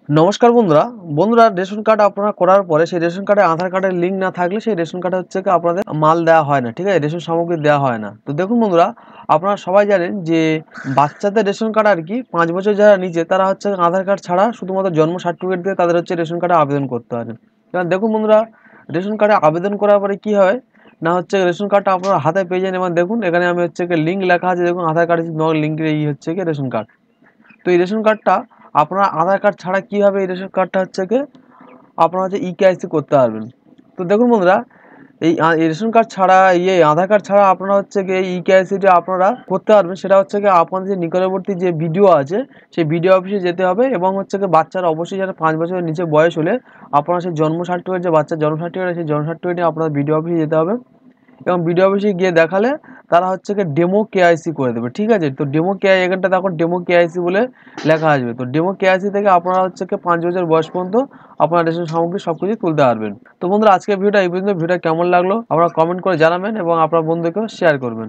নমস্কার বন্ধুরা। Ration card আপনারা করার পরে সেই রেশন কার্ডে আধার কার্ডের লিঙ্ক না থাকলে সেই রেশন কার্ডে হচ্ছে কি আপনাদের মাল দেওয়া হয় না, ঠিক আছে? রেশন সামগ্রী দেওয়া হয় না। তো দেখুন বন্ধুরা, আপনারা সবাই জানেন যে বাচ্চাদের রেশন কার্ড আর কি ৫ বছর যারা নিচে তারা হচ্ছে আধার কার্ড ছাড়া শুধুমাত্র জন্ম সার্টিফিকেট দিয়ে তাদের হচ্ছে রেশন কার্ডে আবেদন করতে পারে। কারণ দেখুন বন্ধুরা, রেশন কার্ডে আবেদন করার পরে কি হয় না হচ্ছে রেশন কার্ডটা আপনারা হাতে পেয়ে যান। এবং দেখুন এখানে আমি হচ্ছে লিঙ্ক লেখা আছে, দেখুন আধার কার্ড লিঙ্কের এই হচ্ছে কি রেশন কার্ড। তো এই রেশন কার্ডটা আপনারা আধার কার্ড ছাড়া কীভাবে এই রেশন কার্ডটা হচ্ছে কি আপনারা হচ্ছে ইকেআইসি করতে পারবেন। তো দেখুন বন্ধুরা, এই রেশন কার্ড ছাড়া আধার কার্ড ছাড়া আপনারা হচ্ছে কি এই ইকেআইসিটা আপনারা করতে পারবেন। সেটা হচ্ছে কি আপনাদের যে নিকটবর্তী যে বিডিও আছে সেই বিডিও অফিসে যেতে হবে এবং হচ্ছে কি বাচ্চারা অবশ্যই যারা ৫ বছরের নিচে বয়স হলে আপনারা সেই জন্ম সার্টিফিকেট, যে বাচ্চার জন্ম সার্টিফিকেট সেই জন্ম সার্টিফিকেট নিয়ে আপনারা বিডিও অফিসে যেতে হবে এবং বিডিও অফিসে গিয়ে দেখালে তারা হচ্ছে কি ডেমো কেআইসি করে দেবে, ঠিক আছে? তো ডেমো কেআই এখানটা দেখো ডেমো কেআইসি বলে লেখা আসবে। তো ডেমো কেআইসি থেকে আপনারা হচ্ছে কি ৫ বছর বয়স পর্যন্ত আপনারা রেশন সামগ্রী সব কিছু তুলতে পারবেন। তো বন্ধুরা, আজকের ভিডিওটা এই পর্যন্ত। ভিডিওটা কেমন লাগলো আপনারা কমেন্ট করে জানাবেন এবং আপনার বন্ধুকেও শেয়ার করবেন।